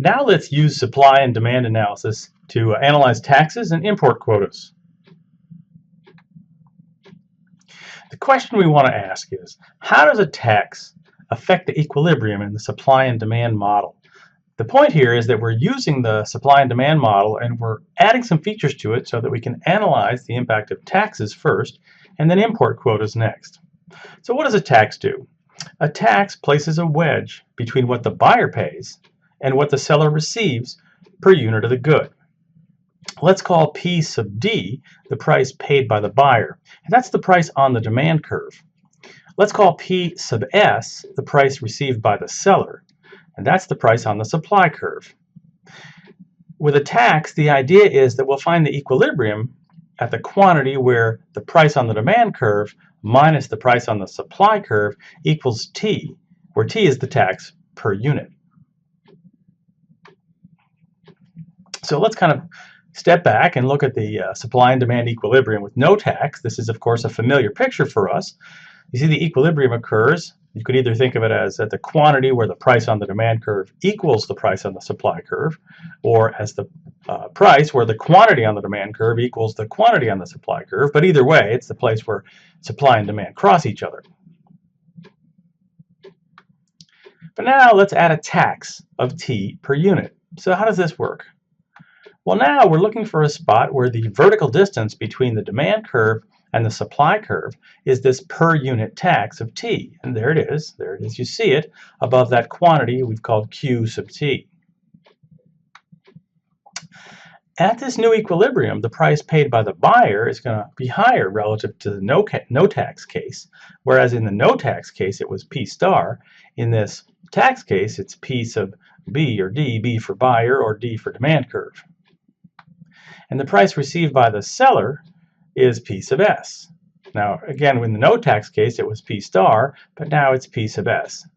Now let's use supply and demand analysis to analyze taxes and import quotas. The question we want to ask is, how does a tax affect the equilibrium in the supply and demand model? The point here is that we're using the supply and demand model and we're adding some features to it so that we can analyze the impact of taxes first and then import quotas next. So what does a tax do? A tax places a wedge between what the buyer pays and what the seller receives per unit of the good. Let's call P sub D the price paid by the buyer, and that's the price on the demand curve. Let's call P sub S the price received by the seller, and that's the price on the supply curve. With a tax, the idea is that we'll find the equilibrium at the quantity where the price on the demand curve minus the price on the supply curve equals T, where T is the tax per unit. So let's kind of step back and look at the supply and demand equilibrium with no tax. This is, of course, a familiar picture for us. You see the equilibrium occurs. You could either think of it as at the quantity where the price on the demand curve equals the price on the supply curve, or as the price where the quantity on the demand curve equals the quantity on the supply curve. But either way, it's the place where supply and demand cross each other. But now let's add a tax of T per unit. So how does this work? Well, now we're looking for a spot where the vertical distance between the demand curve and the supply curve is this per unit tax of T. And there it is. There it is. You see it above that quantity we've called Q sub T. At this new equilibrium, the price paid by the buyer is going to be higher relative to the no tax case, whereas in the no tax case it was P star. In this tax case, it's P sub B or D, B for buyer or D for demand curve. And the price received by the seller is P sub S. Now, again, in the no tax case, it was P star, but now it's P sub S.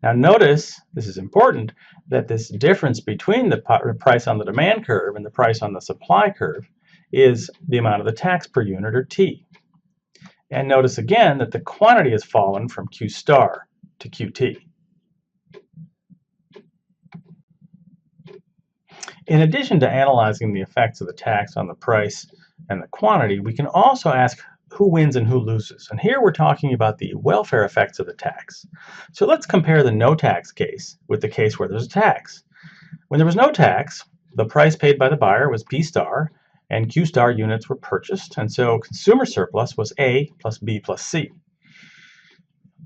Now notice, this is important, that this difference between the price on the demand curve and the price on the supply curve is the amount of the tax per unit, or T. And notice again that the quantity has fallen from Q star to QT. In addition to analyzing the effects of the tax on the price and the quantity, we can also ask who wins and who loses. And here we're talking about the welfare effects of the tax. So let's compare the no tax case with the case where there's a tax. When there was no tax, the price paid by the buyer was P star, and Q star units were purchased, and so consumer surplus was A plus B plus C.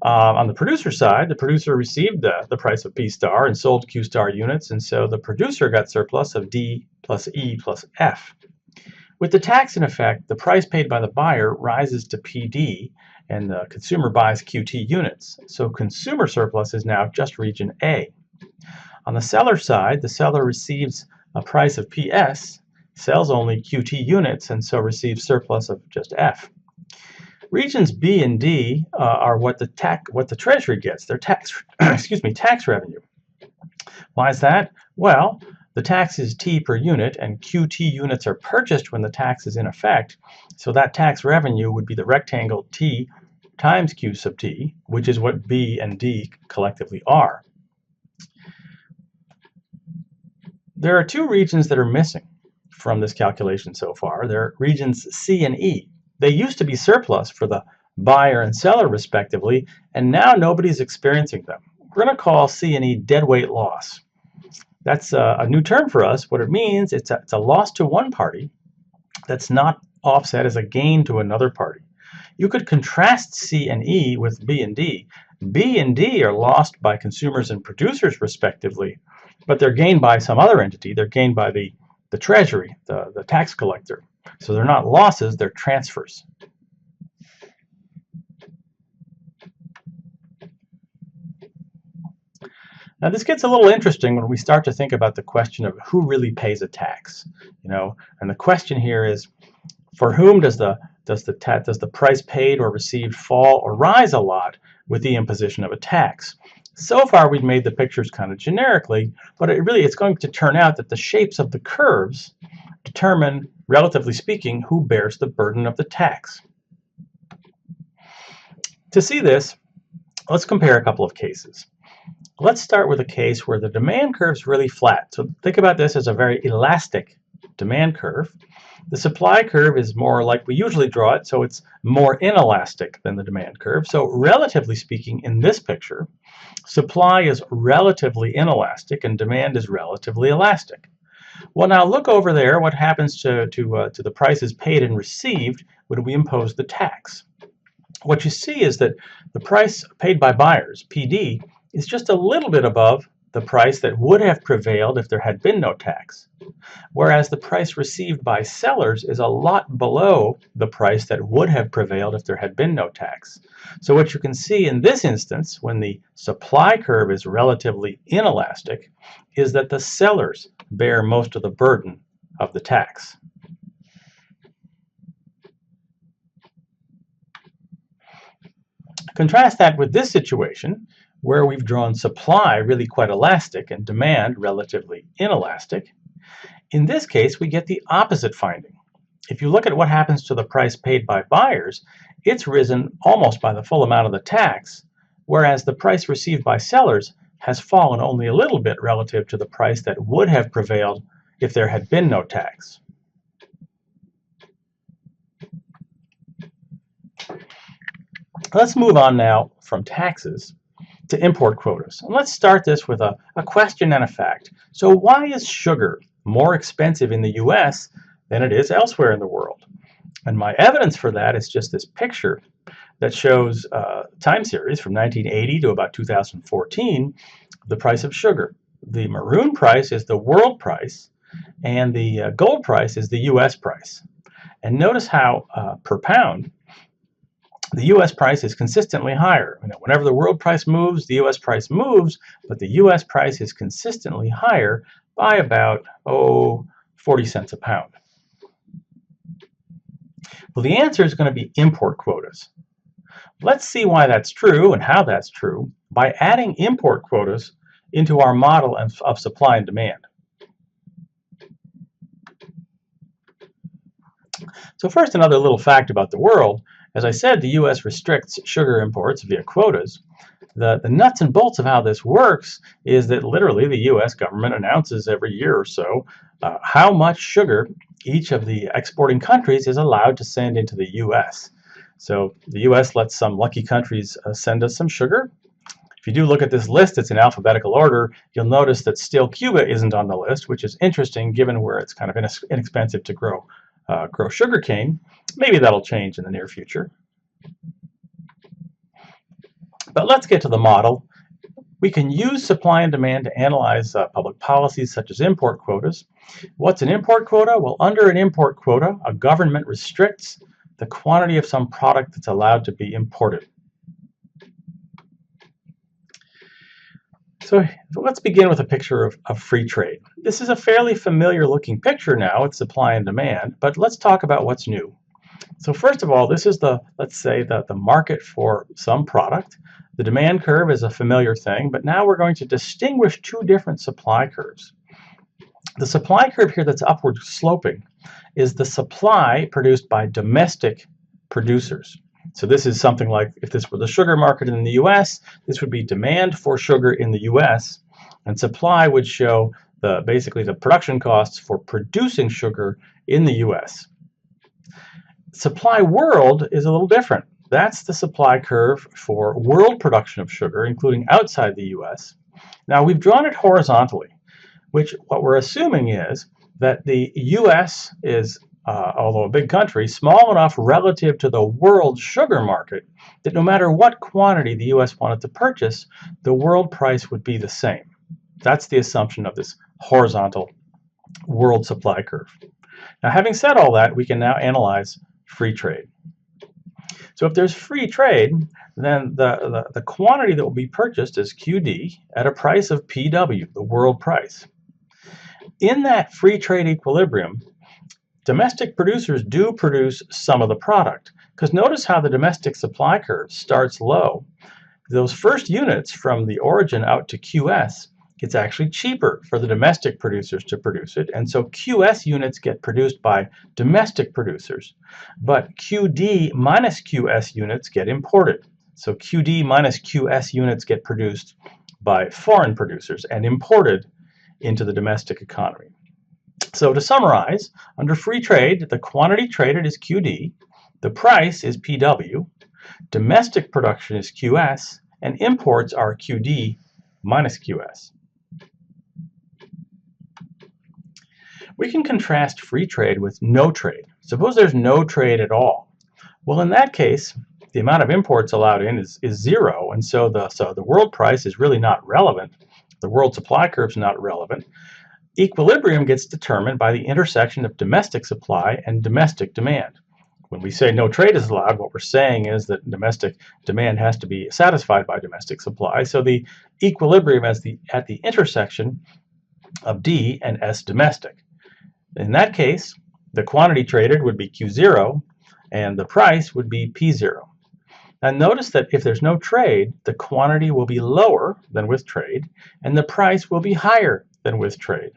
On the producer side, the producer received the price of P star and sold Q star units, and so the producer got surplus of D plus E plus F. With the tax in effect, the price paid by the buyer rises to PD, and the consumer buys QT units. So consumer surplus is now just region A. On the seller side, the seller receives a price of PS, sells only QT units, and so receives surplus of just F. Regions B and D are what the Treasury gets, their tax revenue. Why is that? Well, the tax is T per unit, and QT units are purchased when the tax is in effect, so that tax revenue would be the rectangle T times Q sub T, which is what B and D collectively are. There are two regions that are missing from this calculation so far. They're regions C and E. They used to be surplus for the buyer and seller respectively, and now nobody's experiencing them. We're going to call C and E deadweight loss. That's a new term for us. What it means, it's a loss to one party that's not offset as a gain to another party. You could contrast C and E with B and D. B and D are lost by consumers and producers respectively, but they're gained by some other entity. They're gained by the Treasury, the tax collector. So they're not losses, they're transfers. Now this gets a little interesting when we start to think about the question of who really pays a tax, and the question here is, for whom does the price paid or received fall or rise a lot with the imposition of a tax? So far we've made the pictures kind of generically, but it's going to turn out that the shapes of the curves determine, relatively speaking, who bears the burden of the tax. To see this, let's compare a couple of cases. Let's start with a case where the demand curve is really flat. So think about this as a very elastic demand curve. The supply curve is more like we usually draw it, so it's more inelastic than the demand curve. So relatively speaking, in this picture, supply is relatively inelastic and demand is relatively elastic. Well, now look over there. What happens to the prices paid and received when we impose the tax? What you see is that the price paid by buyers, PD, is just a little bit above the price that would have prevailed if there had been no tax, whereas the price received by sellers is a lot below the price that would have prevailed if there had been no tax. So what you can see in this instance, when the supply curve is relatively inelastic, is that the sellers bear most of the burden of the tax. Contrast that with this situation, where we've drawn supply really quite elastic and demand relatively inelastic. In this case, we get the opposite finding. If you look at what happens to the price paid by buyers, it's risen almost by the full amount of the tax, whereas the price received by sellers has fallen only a little bit relative to the price that would have prevailed if there had been no tax. Let's move on now from taxes to import quotas. And let's start this with a question and a fact. So why is sugar more expensive in the US than it is elsewhere in the world? And my evidence for that is just this picture that shows a time series from 1980 to about 2014, the price of sugar. The maroon price is the world price, and the gold price is the US price. And notice how per pound, the US price is consistently higher. Whenever the world price moves, the US price moves, but the US price is consistently higher by about, 40 cents a pound. Well, the answer is going to be import quotas. Let's see why that's true and how that's true by adding import quotas into our model of supply and demand. So first, another little fact about the world. As I said, the U.S. restricts sugar imports via quotas. The nuts and bolts of how this works is that literally the U.S. government announces every year or so how much sugar each of the exporting countries is allowed to send into the U.S. So the U.S. lets some lucky countries send us some sugar. If you do look at this list, it's in alphabetical order. You'll notice that still Cuba isn't on the list, which is interesting given where it's kind of inexpensive to grow sugar cane. Maybe that'll change in the near future. But let's get to the model. We can use supply and demand to analyze public policies such as import quotas. What's an import quota? Well, under an import quota, a government restricts the quantity of some product that's allowed to be imported. So let's begin with a picture of free trade. This is a fairly familiar looking picture now. It's supply and demand, but let's talk about what's new. So first of all, this is let's say the market for some product. The demand curve is a familiar thing, but now we're going to distinguish two different supply curves. The supply curve here that's upward sloping is the supply produced by domestic producers. So this is something like if this were the sugar market in the US, this would be demand for sugar in the US, and supply would show basically the production costs for producing sugar in the US. Supply world is a little different. That's the supply curve for world production of sugar, including outside the US. Now we've drawn it horizontally, which what we're assuming is that the US is, although a big country, small enough relative to the world sugar market that no matter what quantity the US wanted to purchase, the world price would be the same. That's the assumption of this horizontal world supply curve. Now, having said all that, we can now analyze free trade. So if there's free trade, then the quantity that will be purchased is QD at a price of PW, the world price. In that free trade equilibrium, domestic producers do produce some of the product, because notice how the domestic supply curve starts low. Those first units from the origin out to QS, it's actually cheaper for the domestic producers to produce it, and so QS units get produced by domestic producers, but QD minus QS units get imported. So QD minus QS units get produced by foreign producers and imported into the domestic economy. So to summarize, under free trade, the quantity traded is QD, the price is PW, domestic production is QS, and imports are QD minus QS. We can contrast free trade with no trade. Suppose there's no trade at all. Well, in that case, the amount of imports allowed in is zero, and so the world price is really not relevant. The world supply curve is not relevant. Equilibrium gets determined by the intersection of domestic supply and domestic demand. When we say no trade is allowed, what we're saying is that domestic demand has to be satisfied by domestic supply. So the equilibrium is at the intersection of D and S domestic. In that case, the quantity traded would be Q0 and the price would be P0. Now notice that if there's no trade, the quantity will be lower than with trade and the price will be higher than with trade.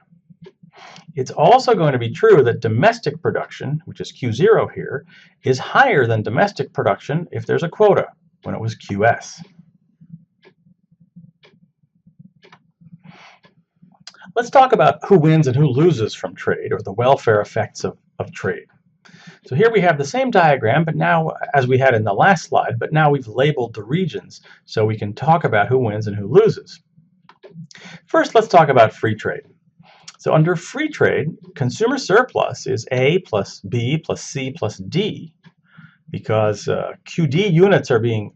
It's also going to be true that domestic production, which is Q0 here, is higher than domestic production if there's a quota, when it was QS. Let's talk about who wins and who loses from trade, or the welfare effects of trade. So here we have the same diagram, but now, as we had in the last slide, but now we've labeled the regions so we can talk about who wins and who loses. First, let's talk about free trade. So under free trade, consumer surplus is A plus B plus C plus D, because QD units are being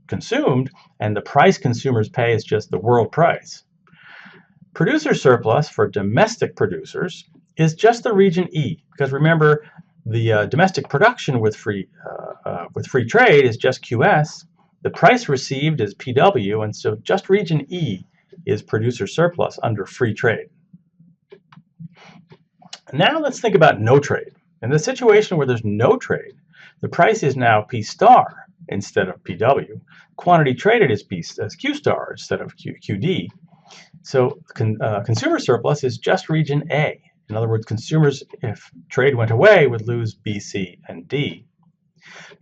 consumed and the price consumers pay is just the world price. Producer surplus for domestic producers is just the region E, because remember, the domestic production with free trade is just QS. The price received is PW, and so just region E is producer surplus under free trade. Now let's think about no trade. In the situation where there's no trade, the price is now P star instead of PW. Quantity traded is Q star instead of QD. So consumer surplus is just region A. In other words, consumers, if trade went away, would lose B, C, and D.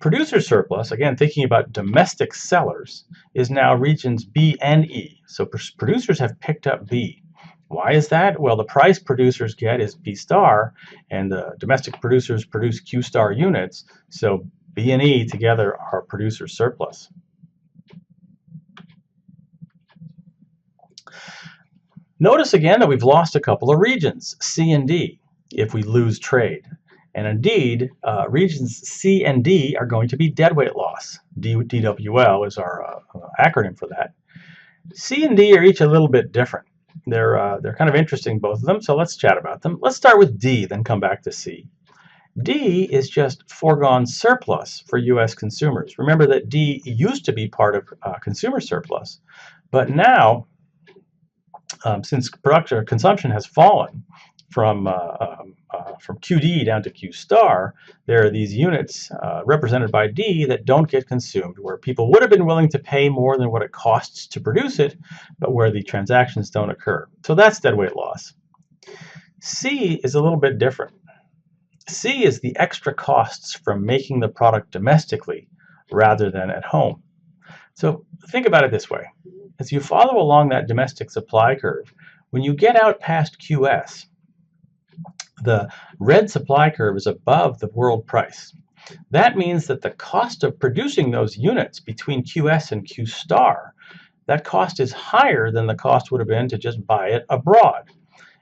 Producer surplus, again thinking about domestic sellers, is now regions B and E. So producers have picked up B. Why is that? Well, the price producers get is P star, and the domestic producers produce Q star units, so B and E together are producer surplus. Notice again that we've lost a couple of regions, C and D, if we lose trade. And indeed, regions C and D are going to be deadweight loss. DWL is our acronym for that. C and D are each a little bit different. They're kind of interesting, both of them, so let's chat about them. Let's start with D, then come back to C. D is just foregone surplus for U.S. consumers. Remember that D used to be part of consumer surplus, but now, since consumption has fallen from QD down to Q star, there are these units represented by D that don't get consumed, where people would have been willing to pay more than what it costs to produce it, but where the transactions don't occur. So that's deadweight loss. C is a little bit different. C is the extra costs from making the product domestically rather than at home. So think about it this way. As you follow along that domestic supply curve, when you get out past QS, the red supply curve is above the world price. That means that the cost of producing those units between QS and Q star, that cost is higher than the cost would have been to just buy it abroad.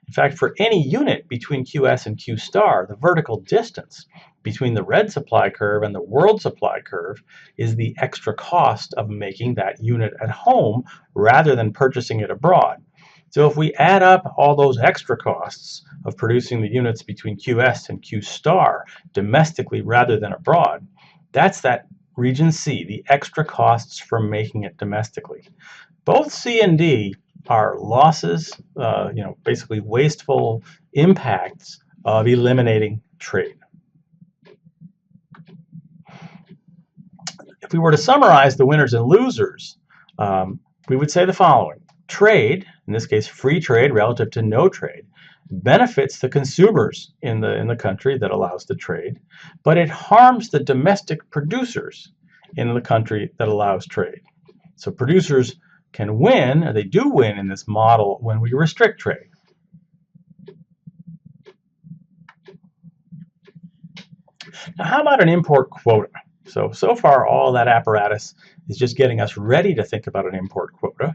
In fact, for any unit between QS and Q star, the vertical distance between the red supply curve and the world supply curve is the extra cost of making that unit at home rather than purchasing it abroad. So if we add up all those extra costs of producing the units between QS and Q star domestically rather than abroad, that's that region C, the extra costs from making it domestically. Both C and D are losses, basically wasteful impacts of eliminating trade. If we were to summarize the winners and losers, we would say the following. Trade, in this case free trade relative to no trade, benefits the consumers in the country that allows the trade, but it harms the domestic producers in the country that allows trade. So producers can win, or they do win in this model when we restrict trade. Now, how about an import quota? So far, all that apparatus is just getting us ready to think about an import quota.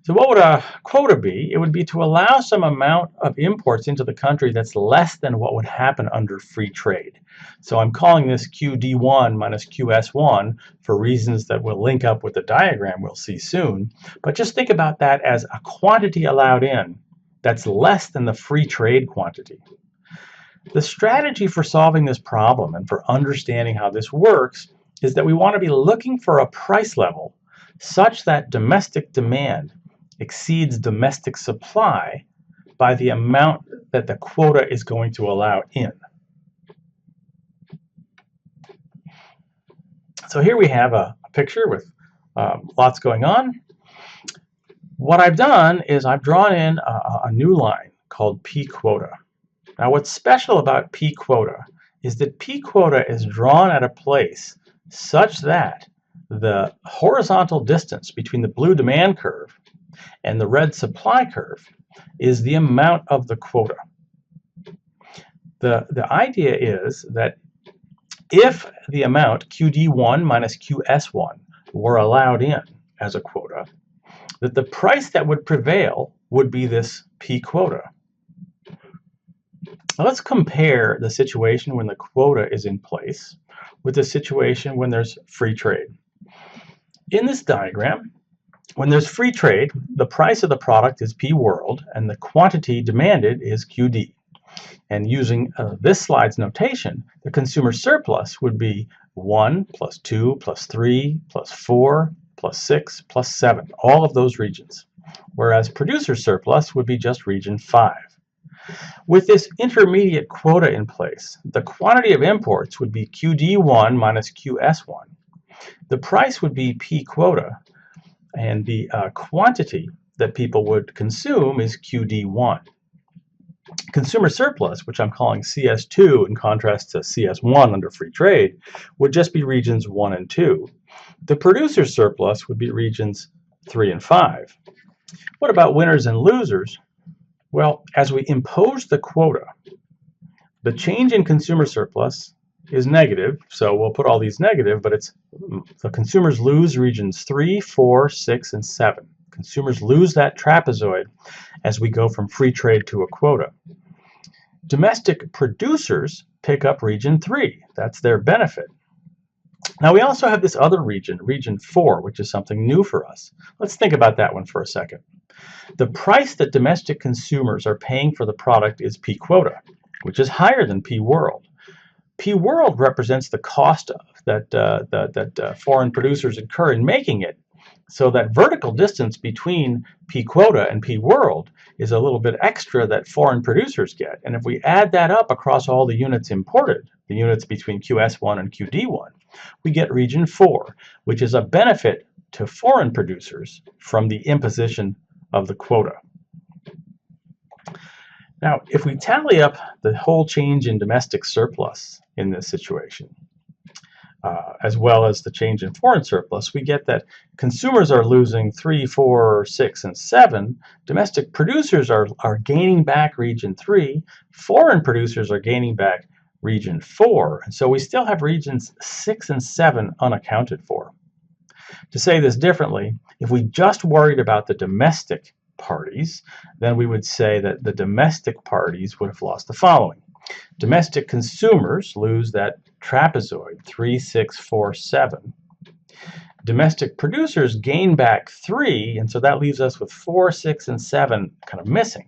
So what would a quota be? It would be to allow some amount of imports into the country that's less than what would happen under free trade. So I'm calling this QD1 minus QS1 for reasons that will link up with the diagram we'll see soon. But just think about that as a quantity allowed in that's less than the free trade quantity. The strategy for solving this problem and for understanding how this works is that we want to be looking for a price level such that domestic demand exceeds domestic supply by the amount that the quota is going to allow in. So here we have a picture with lots going on. What I've done is I've drawn in a new line called P quota. Now what's special about P quota is that P quota is drawn at a place such that the horizontal distance between the blue demand curve and the red supply curve is the amount of the quota. The idea is that if the amount QD1 minus QS1 were allowed in as a quota, that the price that would prevail would be this P quota. Now let's compare the situation when the quota is in place with the situation when there's free trade. In this diagram, when there's free trade, the price of the product is P world and the quantity demanded is QD. And using this slide's notation, the consumer surplus would be 1 plus 2 plus 3 plus 4 plus 6 plus 7, all of those regions, whereas producer surplus would be just region 5. With this intermediate quota in place, the quantity of imports would be QD1 minus QS1. The price would be P quota, and the quantity that people would consume is QD1. Consumer surplus, which I'm calling CS2 in contrast to CS1 under free trade, would just be regions 1 and 2. The producer surplus would be regions 3 and 5. What about winners and losers? Well, as we impose the quota, the change in consumer surplus is negative, so we'll put all these negative, but it's the consumers lose regions 3, 4, 6, and 7. Consumers lose that trapezoid as we go from free trade to a quota. Domestic producers pick up region 3. That's their benefit. Now we also have this other region, region 4, which is something new for us. Let's think about that one for a second. The price that domestic consumers are paying for the product is P quota, which is higher than P world. P world represents the cost of that foreign producers incur in making it. So that vertical distance between P quota and P world is a little bit extra that foreign producers get. And if we add that up across all the units imported, the units between QS1 and QD1, we get region 4, which is a benefit to foreign producers from the imposition of the quota. Now, if we tally up the whole change in domestic surplus in this situation, as well as the change in foreign surplus, we get that consumers are losing 3, 4, 6, and 7. Domestic producers are gaining back region 3. Foreign producers are gaining back region 4. And so we still have regions 6 and 7 unaccounted for. To say this differently, if we just worried about the domestic parties, then we would say that the domestic parties would have lost the following. Domestic consumers lose that trapezoid, 3, 6, 4, 7. Domestic producers gain back 3, and so that leaves us with 4, 6, and 7 kind of missing.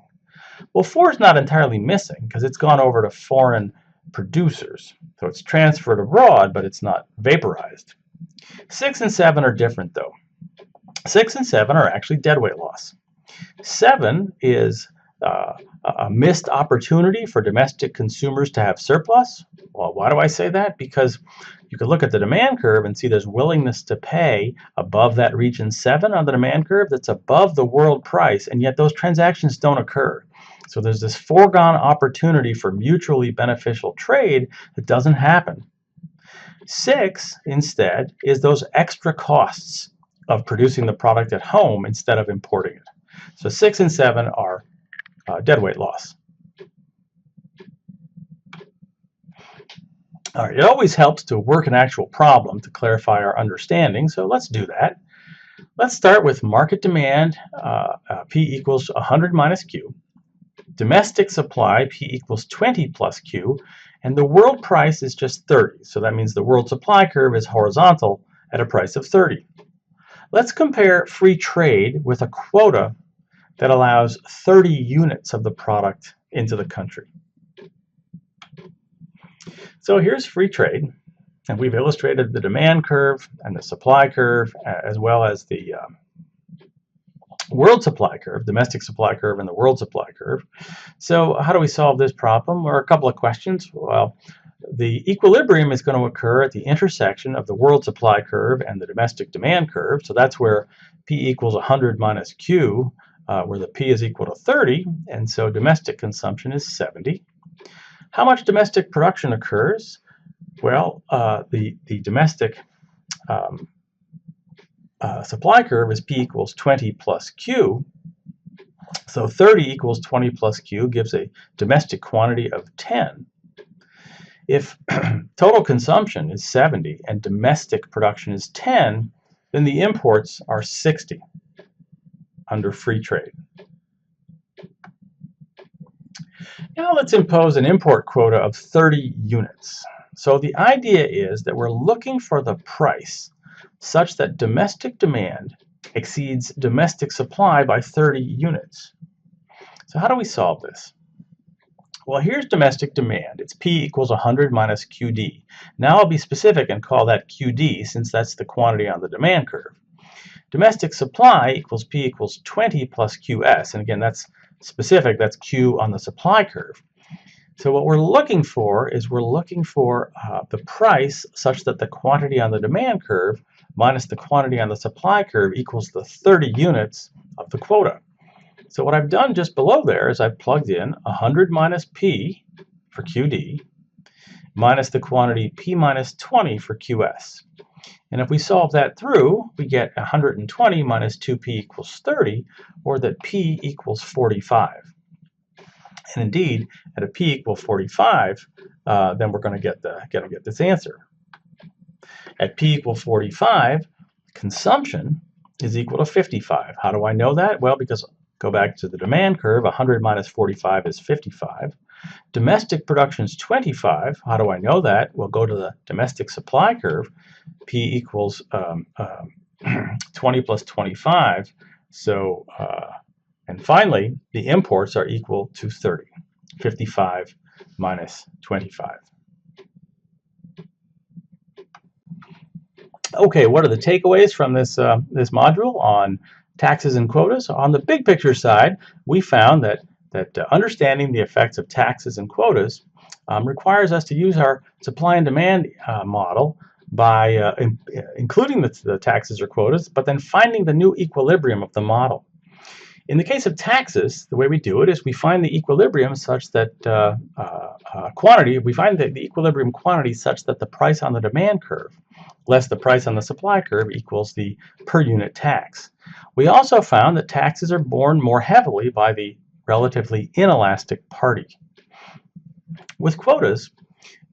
Well, 4 is not entirely missing because it's gone over to foreign producers. So it's transferred abroad, but it's not vaporized. 6 and 7 are different, though. 6 and 7 are actually deadweight loss. 7 is a missed opportunity for domestic consumers to have surplus. Well, why do I say that? Because you can look at the demand curve and see there's willingness to pay above that region 7 on the demand curve that's above the world price, and yet those transactions don't occur. So there's this foregone opportunity for mutually beneficial trade that doesn't happen. 6, instead, is those extra costs of producing the product at home instead of importing it. So 6 and 7 are deadweight loss. All right, it always helps to work an actual problem to clarify our understanding, so let's do that. Let's start with market demand, P equals 100 minus Q. Domestic supply, P equals 20 plus Q. And the world price is just 30. So that means the world supply curve is horizontal at a price of 30. Let's compare free trade with a quota that allows 30 units of the product into the country. So here's free trade. And we've illustrated the demand curve and the supply curve, as well as the world supply curve, domestic supply curve, and the world supply curve. So how do we solve this problem? There are a couple of questions. Well, the equilibrium is going to occur at the intersection of the world supply curve and the domestic demand curve. So that's where P equals 100 minus Q, where the P is equal to 30, and so domestic consumption is 70. How much domestic production occurs? Well, the domestic supply curve is P equals 20 plus Q. So 30 equals 20 plus Q gives a domestic quantity of 10. If total consumption is 70 and domestic production is 10, then the imports are 60 under free trade. Now let's impose an import quota of 30 units. So the idea is that we're looking for the price such that domestic demand exceeds domestic supply by 30 units. So how do we solve this? Well, here's domestic demand. It's P equals 100 minus QD. Now I'll be specific and call that QD since that's the quantity on the demand curve. Domestic supply equals P equals 20 plus QS. And again, that's specific. That's Q on the supply curve. So what we're looking for is the price such that the quantity on the demand curve minus the quantity on the supply curve equals the 30 units of the quota. So what I've done just below there is I've plugged in 100 minus P for QD minus the quantity P minus 20 for QS. And if we solve that through, we get 120 minus 2P equals 30, or that P equals 45. And indeed, at a P equal 45, then we're going to get this answer. At P equal 45, consumption is equal to 55. How do I know that? Well, because go back to the demand curve, 100 minus 45 is 55. Domestic production is 25. How do I know that? We'll go to the domestic supply curve. P equals 20 plus 25. So, and finally, the imports are equal to 30. 55 minus 25. Okay, what are the takeaways from this module on taxes and quotas? On the big picture side, we found that understanding the effects of taxes and quotas requires us to use our supply and demand model by including the taxes or quotas, but then finding the new equilibrium of the model. In the case of taxes, the way we do it is we find the equilibrium such that the equilibrium quantity such that the price on the demand curve less the price on the supply curve equals the per unit tax. We also found that taxes are borne more heavily by the relatively inelastic party. With quotas,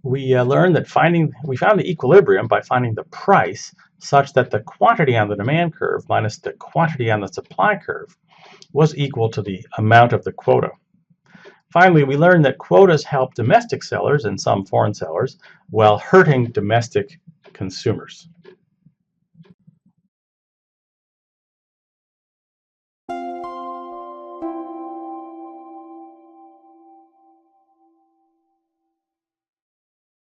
we learned that we found the equilibrium by finding the price such that the quantity on the demand curve minus the quantity on the supply curve was equal to the amount of the quota. Finally, we learned that quotas help domestic sellers and some foreign sellers while hurting domestic consumers.